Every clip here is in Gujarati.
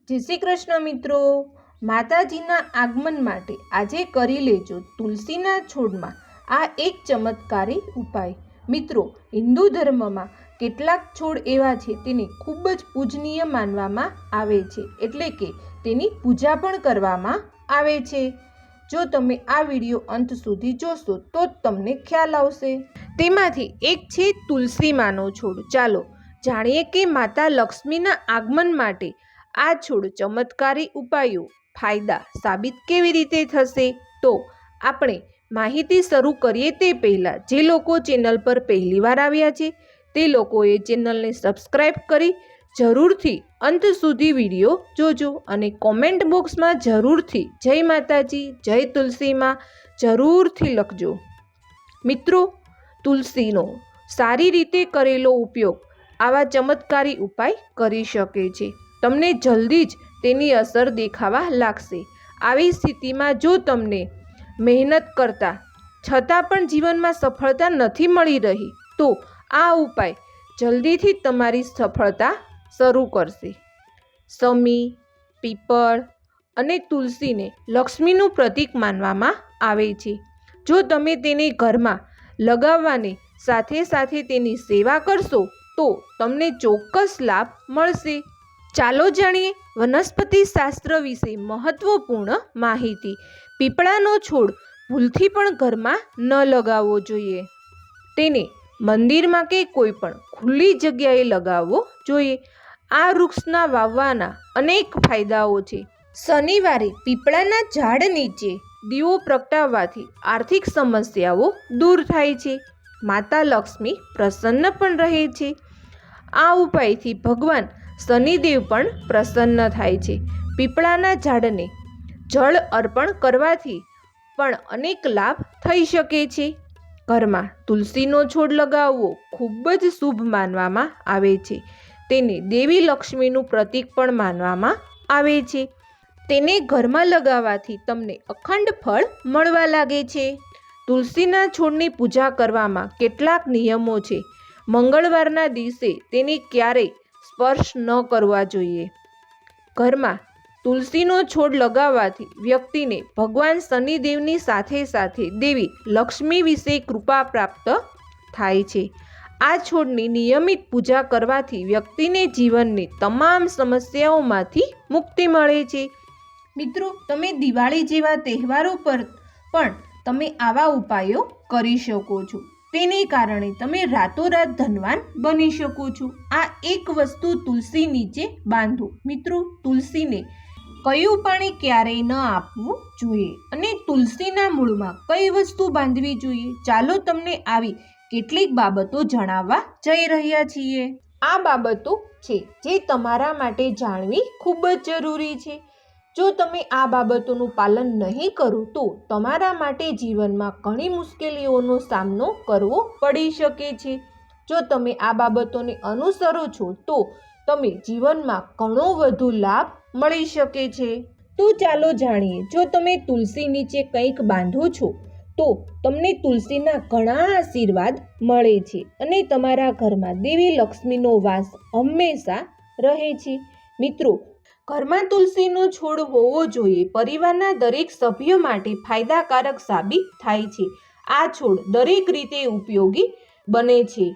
જય શ્રી કૃષ્ણ મિત્રો, માતાજીના આગમન માટે આજે કરી લેજો તુલસીના છોડમાં આ એક ચમત્કારી ઉપાય। મિત્રો, હિન્દુ ધર્મમાં કેટલાક છોડ એવા છે તેને ખૂબ જ પૂજનીય માનવામાં આવે છે, એટલે કે તેની પૂજા પણ કરવામાં આવે છે। જો તમે આ વિડીયો અંત સુધી જોશો તો જ તમને ખ્યાલ આવશે। તેમાંથી એક છે તુલસી માનો છોડ। ચાલો જાણીએ કે માતા લક્ષ્મીના આગમન માટે આ છોડ ચમત્કારી ઉપાયો ફાયદા સાબિત કેવી રીતે થશે। તો આપણે માહિતી શરૂ કરીએ તે પહેલાં જે લોકો ચેનલ પર પહેલીવાર આવ્યા છે તે લોકોએ ચેનલને સબસ્ક્રાઈબ કરી જરૂરથી અંત સુધી વિડીયો જોજો અને કોમેન્ટ બોક્સમાં જરૂરથી જય માતાજી, જય તુલસીમાં જરૂરથી લખજો। મિત્રો, તુલસીનો સારી રીતે કરેલો ઉપયોગ આવા ચમત્કારી ઉપાય કરી શકે છે। તમને જલ્દી જ તેની અસર દેખાવા લાગશે। આવી સ્થિતિમાં જો તમને મહેનત કરતા છતાં પણ જીવનમાં સફળતા નથી મળી રહી તો આ ઉપાય જલ્દીથી તમારી સફળતા શરૂ કરશે। શમી, પીપળ અને તુલસીને લક્ષ્મીનું પ્રતીક માનવામાં આવે છે। જો તમે તેને ઘરમાં લગાવવાની સાથે સાથે તેની સેવા કરશો તો તમને ચોક્કસ લાભ મળશે। ચાલો જાણીએ વનસ્પતિ શાસ્ત્ર વિશે મહત્વપૂર્ણ માહિતી। પીપળાનો છોડ ભૂલથી પણ ઘરમાં ન લગાવવો જોઈએ। તેને મંદિરમાં કે કોઈ પણ ખુલ્લી જગ્યાએ લગાવવો જોઈએ। આ વૃક્ષના વાવવાના અનેક ફાયદાઓ છે। શનિવારે પીપળાના ઝાડ નીચે દીવો પ્રગટાવવાથી આર્થિક સમસ્યાઓ દૂર થાય છે। માતા લક્ષ્મી પ્રસન્ન પણ રહે છે। આ ઉપાયથી ભગવાન શનિદેવ પણ પ્રસન્ન થાય છે। પીપળાના ઝાડને જળ અર્પણ કરવાથી પણ અનેક લાભ થઈ શકે છે। ઘરમાં તુલસીનો છોડ લગાવવો ખૂબ જ શુભ માનવામાં આવે છે। તેને દેવી લક્ષ્મીનું પ્રતીક પણ માનવામાં આવે છે। તેને ઘરમાં લગાવવાથી તમને અખંડ ફળ મળવા લાગે છે। તુલસીના છોડની પૂજા કરવામાં કેટલાક નિયમો છે। મંગળવારના દિવસે તેને ક્યારેય સ્પર્શ ન કરવા જોઈએ। ઘરમાં તુલસીનો છોડ લગાવવાથી વ્યક્તિને ભગવાન શનિદેવની સાથે સાથે દેવી લક્ષ્મી વિશે કૃપા પ્રાપ્ત થાય છે। આ છોડની નિયમિત પૂજા કરવાથી વ્યક્તિને જીવનની તમામ સમસ્યાઓમાંથી મુક્તિ મળે છે। મિત્રો, તમે દિવાળી જેવા તહેવારો પર પણ તમે આવા ઉપાયો કરી શકો છો। તેને કારણે તમે રાતોરાત ધનવાન બની શકો છો। આ એક વસ્તુ તુલસી નીચે બાંધો। મિત્રો, તુલસીને કયું પાણી ક્યારેય ન આપવું જોઈએ અને તુલસીના મૂળમાં કઈ વસ્તુ બાંધવી જોઈએ, ચાલો તમને આવી કેટલીક બાબતો જણાવવા જઈ રહ્યા છીએ। આ બાબતો છે જે તમારા માટે જાણવી ખૂબ જ જરૂરી છે। જો તમે આ બાબતોનું પાલન નહીં કરો તો તમારા માટે જીવનમાં ઘણી મુશ્કેલીઓનો સામનો કરવો પડી શકે છે। જો તમે આ બાબતોને અનુસરો છો તો તમે જીવનમાં ઘણો વધુ લાભ મળી શકે છે। તો ચાલો જાણીએ, જો તમે તુલસી નીચે કંઈક બાંધો છો તો તમને તુલસીના ઘણા આશીર્વાદ મળે છે અને તમારા ઘરમાં દેવી લક્ષ્મીનો વાસ હંમેશા રહે છે। મિત્રો, ઘરમાં તુલસીનો છોડ હોવો જોઈએ પરિવારના દરેક સભ્ય માટે ફાયદાકારક સાબિત થાય છે। આ છોડ દરેક રીતે ઉપયોગી બને છે।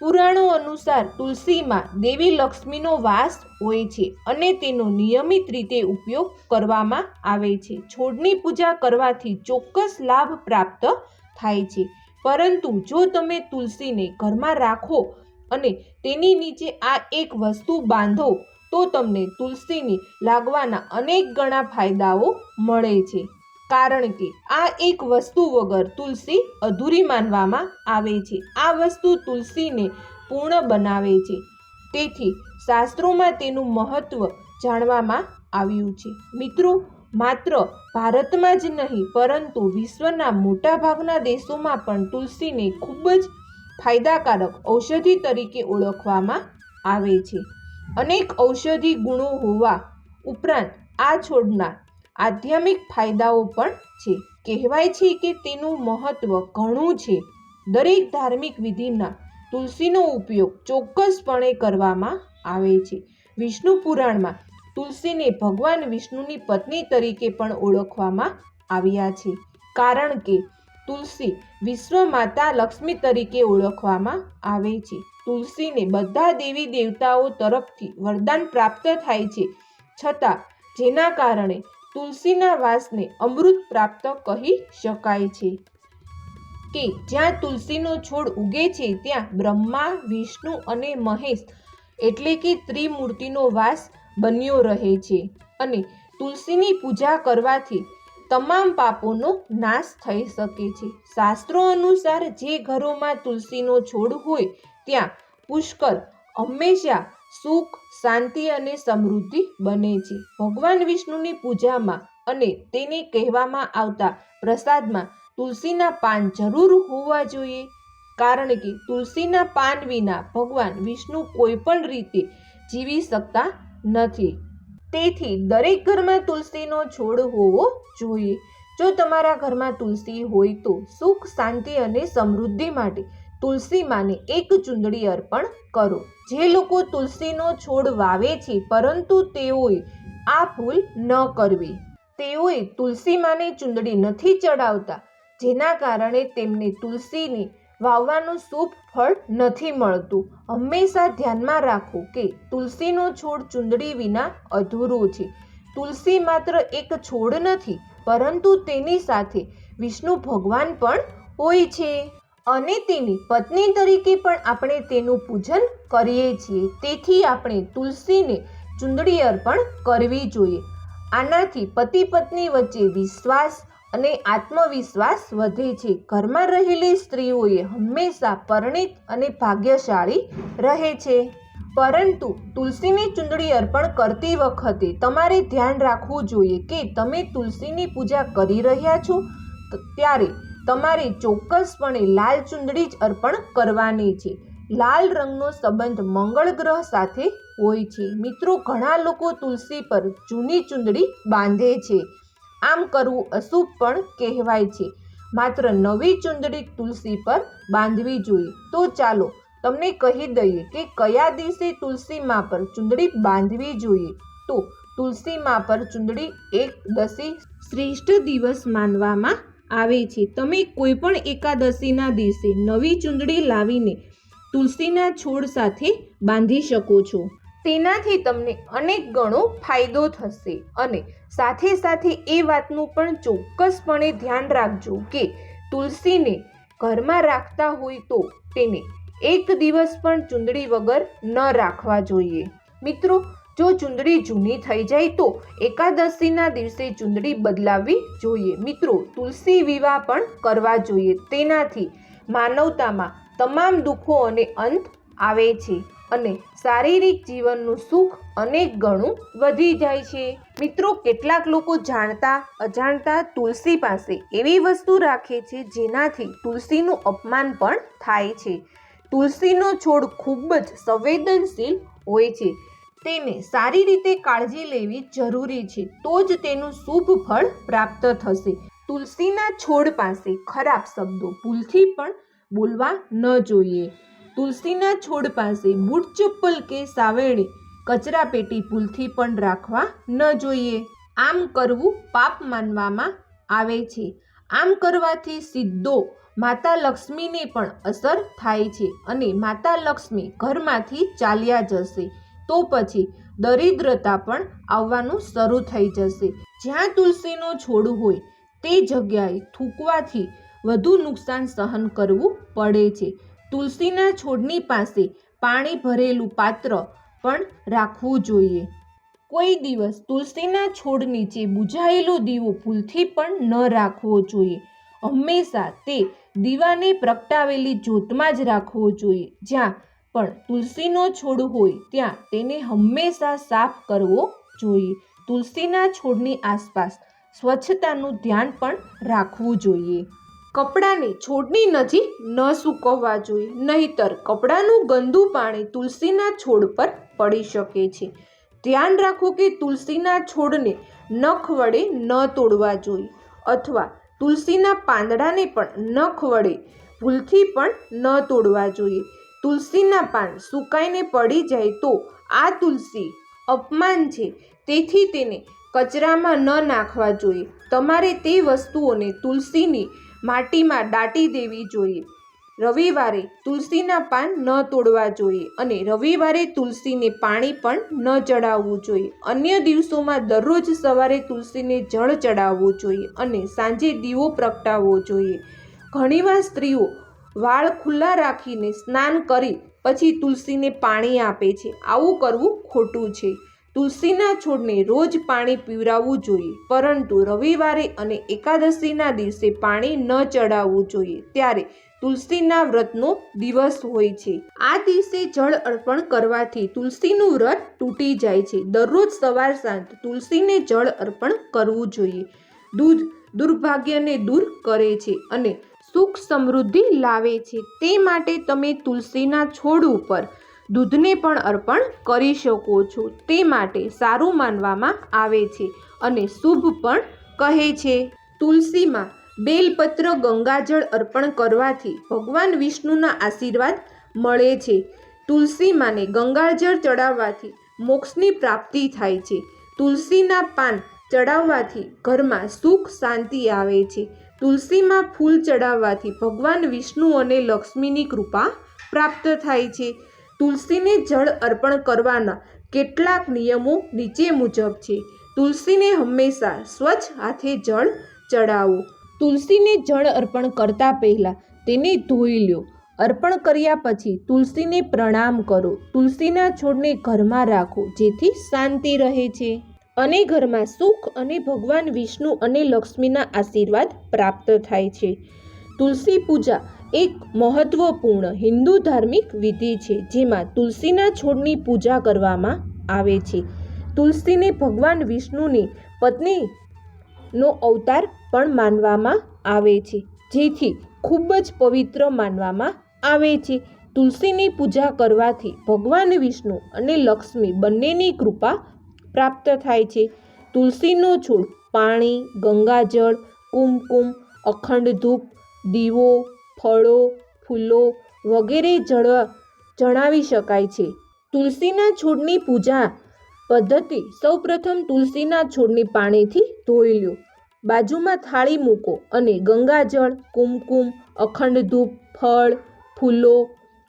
પુરાણો અનુસાર તુલસીમાં દેવી લક્ષ્મીનો વાસ હોય છે અને તેનો નિયમિત રીતે ઉપયોગ કરવામાં આવે છે। છોડની પૂજા કરવાથી ચોક્કસ લાભ પ્રાપ્ત થાય છે, પરંતુ જો તમે તુલસીને ઘરમાં રાખો અને તેની નીચે આ એક વસ્તુ બાંધો તો તમને તુલસીની લાગવાના અનેક ગણા ફાયદાઓ મળે છે, કારણ કે આ એક વસ્તુ વગર તુલસી અધૂરી માનવામાં આવે છે। આ વસ્તુ તુલસીને પૂર્ણ બનાવે છે, તેથી શાસ્ત્રોમાં તેનું મહત્વ જાણવામાં આવ્યું છે। મિત્રો, માત્ર ભારતમાં જ નહીં પરંતુ વિશ્વના મોટાભાગના દેશોમાં પણ તુલસીને ખૂબ જ ફાયદાકારક ઔષધિ તરીકે ઓળખવામાં આવે છે। અનેક ઔષધિ ગુણો હોવા ઉપરાંત આ છોડના આધ્યાત્મિક ફાયદાઓ પણ છે। કહેવાય છે કે તેનું મહત્વ ઘણું છે। દરેક ધાર્મિક વિધિમાં તુલસીનો ઉપયોગ ચોક્કસપણે કરવામાં આવે છે। વિષ્ણુ પુરાણમાં તુલસીને ભગવાન વિષ્ણુની પત્ની તરીકે પણ ઓળખવામાં આવ્યા છે, કારણ કે તુલસી વિશ્વ માતા લક્ષ્મી તરીકે ઓળખવામાં આવે છે. તુલસીને બધા દેવી દેવતાઓ તરફથી વરદાન પ્રાપ્ત થાય છે, છતાં જેના કારણે તુલસીના વાસને અમૃત પ્રાપ્ત કહી શકાય છે કે જ્યાં તુલસીનો છોડ ઉગે છે ત્યાં બ્રહ્મા, વિષ્ણુ અને મહેશ એટલે કે ત્રિમૂર્તિનો વાસ બન્યો રહે છે. અને તુલસીની પૂજા કરવાથી તમામ પાપોનો નાશ થઈ શકે છે. શાસ્ત્રો અનુસાર જે ઘરોમાં તુલસીનો છોડ હોય ત્યાં પુષ્કળ હંમેશા સુખ, શાંતિ અને સમૃદ્ધિ બને છે. ભગવાન વિષ્ણુની પૂજામાં અને તેને કહેવામાં આવતા પ્રસાદમાં તુલસીના પાન જરૂર હોવા જોઈએ, કારણ કે તુલસીના પાન વિના ભગવાન વિષ્ણુ કોઈ પણ રીતે જીવી શકતા નથી. તેથી દરેક ઘરમાં તુલસીનો છોડ હોવો જોઈએ. જો તમારા ઘરમાં તુલસી હોય તો સુખ, શાંતિ અને સમૃદ્ધિ માટે તુલસી માને એક ચૂંદડી અર્પણ કરો. જે લોકો તુલસીનો છોડ વાવે છે પરંતુ તેઓએ આ ભૂલ ન કરવી. તેઓએ તુલસી માને ચૂંદડી નથી ચડાવતા, જેના કારણે તેમને તુલસીને વાવવાનું શુભ ફળ નથી મળતું. હંમેશા ધ્યાનમાં રાખો કે તુલસીનો છોડ ચૂંદડી વિના અધૂરો છે. તુલસી માત્ર એક છોડ નથી, પરંતુ તેની સાથે વિષ્ણુ ભગવાન પણ હોય છે અને તેની પત્ની તરીકે પણ આપણે તેનું પૂજન કરીએ છીએ. તેથી આપણે તુલસીને ચૂંદડી અર્પણ કરવી જોઈએ. આનાથી પતિ પત્ની વચ્ચે વિશ્વાસ અને આત્મવિશ્વાસ વધે છે. ઘરમાં રહેલી સ્ત્રીઓએ હંમેશા પરિણીત અને ભાગ્યશાળી રહે છે. પરંતુ તુલસીની ચૂંદડી અર્પણ કરતી વખતે તમારે ધ્યાન રાખવું જોઈએ કે તમે તુલસીની પૂજા કરી રહ્યા છો ત્યારે તમારે ચોક્કસપણે લાલ ચૂંદડી જ અર્પણ કરવાની છે. લાલ રંગનો સંબંધ મંગળ ગ્રહ સાથે હોય છે. મિત્રો, ઘણા લોકો તુલસી પર જૂની ચૂંદડી બાંધે છે. આમ કરવું અશુભ પણ કહેવાય છે. માત્ર નવી ચૂંદડી તુલસી પર બાંધવી જોઈએ. તો ચાલો તમને કહી દઈએ કે કયા દિવસે તુલસી મા પર ચૂંદડી બાંધવી જોઈએ. તો તુલસી મા પર ચૂંદડી એકાદશી શ્રેષ્ઠ દિવસ માનવામાં આવે છે. તમે કોઈ પણ એકાદશીના દિવસે નવી ચૂંદડી લાવીને તુલસીના છોડ સાથે બાંધી શકો છો. તેનાથી તમને અનેક ગણો ફાયદો થશે. અને સાથે સાથે એ વાતનું પણ ચોક્કસપણે ધ્યાન રાખજો કે તુલસીને ઘરમાં રાખતા હોય તો તેને એક દિવસ પણ ચૂંદડી વગર ન રાખવા જોઈએ. મિત્રો, જો ચૂંદડી જૂની થઈ જાય તો એકાદશીના દિવસે ચૂંદડી બદલાવવી જોઈએ. મિત્રો, તુલસી વિવાહ પણ કરવા જોઈએ. તેનાથી માનવતામાં તમામ દુઃખો અને અંત આવે છે અને શારીરિક જીવનનું સુખ અનેક ગણું વધી જાય છે. મિત્રો, કેટલાક લોકો જાણતા અજાણતા તુલસી પાસે એવી વસ્તુ રાખે છે જેનાથી તુલસીનું અપમાન પણ થાય છે. તુલસીનો છોડ ખૂબ જ સંવેદનશીલ હોય છે. તેને સારી રીતે કાળજી લેવી જરૂરી છે, તો જ તેનું શુભ ફળ પ્રાપ્ત થશે. તુલસીના છોડ પાસે ખરાબ શબ્દો ભૂલથી પણ બોલવા ન જોઈએ. તુલસીના છોડ પાસે બૂટ, ચપ્પલ કે સાવેણી કચરાપેટી ભૂલથી પણ રાખવા ન જોઈએ. આમ કરવું પાપ માનવામાં આવે છે. આમ કરવાથી સીધો માતા લક્ષ્મીને પણ અસર થાય છે અને માતા લક્ષ્મી ઘરમાંથી ચાલ્યા જશે. તો પછી દરિદ્રતા પણ આવવાનું શરૂ થઈ જશે. જ્યાં તુલસીનો છોડ હોય તે જગ્યાએ થૂંકવાથી વધુ નુકસાન સહન કરવું પડે છે. તુલસીના છોડની પાસે પાણી ભરેલું પાત્ર પણ રાખવું જોઈએ. કોઈ દિવસ તુલસીના છોડ નીચે બુઝાયેલો દીવો ભૂલથી પણ ન રાખવો જોઈએ. હંમેશા તે દીવાને પ્રગટાવેલી જ્યોતમાં જ રાખવો જોઈએ. જ્યાં પણ તુલસીનો છોડ હોય ત્યાં તેને હંમેશા સાફ કરવો જોઈએ. તુલસીના છોડની આસપાસ સ્વચ્છતાનું ધ્યાન પણ રાખવું જોઈએ. કપડાને છોડની નજીક ન સૂકવવા જોઈએ, નહીંતર કપડાનું ગંદુ પાણી તુલસીના છોડ પર પડી શકે છે. ધ્યાન રાખો કે તુલસીના છોડને નખ વડે ન તોડવા જોઈએ અથવા તુલસીના પાંદડાને પણ નખ વડે ભૂલથી પણ ન તોડવા જોઈએ. તુલસીના પાન સુકાઈને પડી જાય તો આ તુલસી અપમાન છે, તેથી તેને કચરામાં ન નાખવા જોઈએ. તમારે તે વસ્તુઓને તુલસીની માટીમાં દાટી દેવી જોઈએ. રવિવારે તુલસીના પાન ન તોડવા જોઈએ અને રવિવારે તુલસીને પાણી પણ ન ચડાવવું જોઈએ. અન્ય દિવસોમાં દરરોજ સવારે તુલસીને જળ ચડાવવું જોઈએ અને સાંજે દીવો પ્રગટાવવો જોઈએ. ઘણીવાર સ્ત્રીઓ વાળ ખુલ્લા રાખીને સ્નાન કરી પછી તુલસીને પાણી આપે છે. આવું કરવું ખોટું છે. તુલસીના છોડને રોજ પાણી પીવડાવવું જોઈએ, પરંતુ રવિવારે અને એકાદશીના દિવસે પાણી ન ચડાવવું જોઈએ. ત્યારે તુલસીના વ્રતનો દિવસ હોય છે. આ દિવસે જળ અર્પણ કરવાથી તુલસીનું વ્રત તૂટી જાય છે. દરરોજ સવાર સાંજ તુલસીને જળ અર્પણ કરવું જોઈએ. દૂધ દુર્ભાગ્યને દૂર કરે છે અને સુખ સમૃદ્ધિ લાવે છે. તે માટે તમે તુલસીના છોડ ઉપર દૂધને પણ અર્પણ કરી શકો છો. તે માટે સારું માનવામાં આવે છે અને શુભ પણ કહે છે. તુલસીમાં બેલપત્ર ગંગાજળ અર્પણ કરવાથી ભગવાન વિષ્ણુના આશીર્વાદ મળે છે. તુલસી માને ગંગાજળ ચડાવવાથી મોક્ષની પ્રાપ્તિ થાય છે. તુલસીના પાન ચડાવવાથી ઘરમાં સુખ શાંતિ આવે છે. તુલસીમાં ફૂલ ચડાવવાથી ભગવાન વિષ્ણુ અને લક્ષ્મીની કૃપા પ્રાપ્ત થાય છે. તુલસીને જળ અર્પણ કરવાના કેટલાક નિયમો નીચે મુજબ છે. તુલસીને હંમેશા સ્વચ્છ હાથે જળ ચડાવો. તુલસીને જળ અર્પણ કરતા પહેલા તેને ધોઈ લો. અર્પણ કર્યા પછી તુલસીને પ્રણામ કરો. તુલસીના છોડને ઘરમાં રાખો, જેથી શાંતિ રહે છે અને ઘરમાં સુખ અને ભગવાન વિષ્ણુ અને લક્ષ્મીના આશીર્વાદ પ્રાપ્ત થાય છે. તુલસી પૂજા એક મહત્વપૂર્ણ હિન્દુ ધાર્મિક વિધિ છે, જેમાં તુલસીના છોડની પૂજા કરવામાં આવે છે. તુલસીને ભગવાન વિષ્ણુની પત્નીનો અવતાર પણ માનવામાં આવે છે, જેથી ખૂબ જ પવિત્ર માનવામાં આવે છે. તુલસીની પૂજા કરવાથી ભગવાન વિષ્ણુ અને લક્ષ્મી બંનેની કૃપા પ્રાપ્ત થાય છે. તુલસીનો છોડ પાણી, ગંગાજળ, કુમકુમ, અખંડ ધૂપ, દીવો, ફળો, ફૂલો વગેરે ચડાવી શકાય છે. તુલસીના છોડની પૂજા પદ્ધતિ. સૌપ્રથમ તુલસીના છોડને પાણીથી ધોઈ લો. બાજુમાં થાળી મૂકો અને ગંગાજળ, કુમકુમ, અખંડ ધૂપ, ફળ, ફૂલો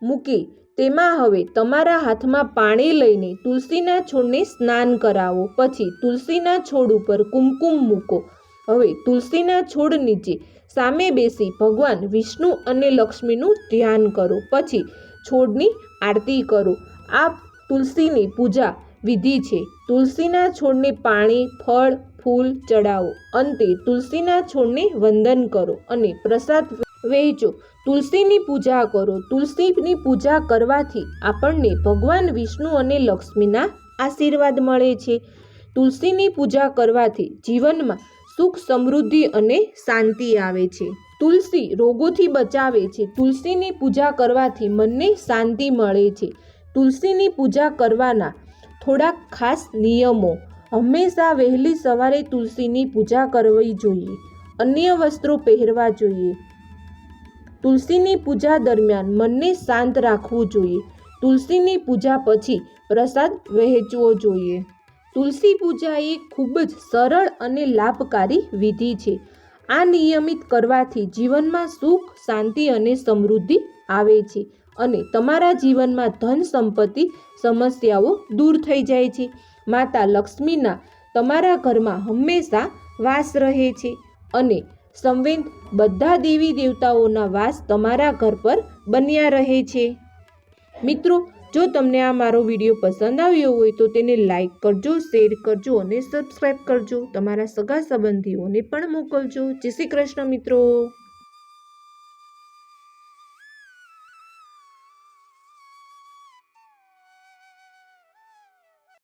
મૂકી તેમાં હવે તમારા હાથમાં પાણી લઈને તુલસીના છોડને સ્નાન કરાવો. પછી તુલસીના છોડ ઉપર કુમકુમ મૂકો. હવે તુલસીના છોડ નીચે સામે બેસી ભગવાન વિષ્ણુ અને લક્ષ્મીનું ધ્યાન કરો. પછી છોડની આરતી કરો. આ તુલસીની પૂજા વિધિ છે. તુલસીના છોડને પાણી, ફળ, ફૂલ ચડાવો. અંતે તુલસીના છોડને વંદન કરો અને પ્રસાદ વહેંચો. તુલસીની પૂજા કરો. તુલસીની પૂજા કરવાથી આપણને ભગવાન વિષ્ણુ અને લક્ષ્મીના આશીર્વાદ મળે છે. તુલસીની પૂજા કરવાથી જીવનમાં સુખ સમૃદ્ધિ અને શાંતિ આવે છે. તુલસી રોગોથી બચાવે છે. તુલસીની પૂજા કરવાથી મનને શાંતિ મળે છે. તુલસીની પૂજા કરવાના થોડાક ખાસ નિયમો. હંમેશા વહેલી સવારે તુલસીની પૂજા કરવી જોઈએ. અન્ય વસ્ત્રો પહેરવા જોઈએ. તુલસીની પૂજા દરમિયાન મનને શાંત રાખવું જોઈએ. તુલસીની પૂજા પછી પ્રસાદ વહેંચવો જોઈએ. તુલસી પૂજા એ ખૂબ જ સરળ અને લાભકારી વિધિ છે. આ નિયમિત કરવાથી જીવનમાં સુખ, શાંતિ અને સમૃદ્ધિ આવે છે અને તમારા જીવનમાં ધન સંપત્તિ સમસ્યાઓ દૂર થઈ જાય છે. માતા લક્ષ્મીના તમારા ઘરમાં હંમેશા વાસ રહે છે અને સંવેદ બધા દેવી દેવતાઓના વાસ તમારા ઘર પર બન્યા રહે છે. મિત્રો, જો તમને આ મારો વિડીયો પસંદ આવ્યો હોય તો તેને લાઈક કરજો, શેર કરજો અને સબસ્ક્રાઈબ કરજો. તમારા સગા સંબંધીઓને પણ મોકલજો. જય શ્રી કૃષ્ણ મિત્રો.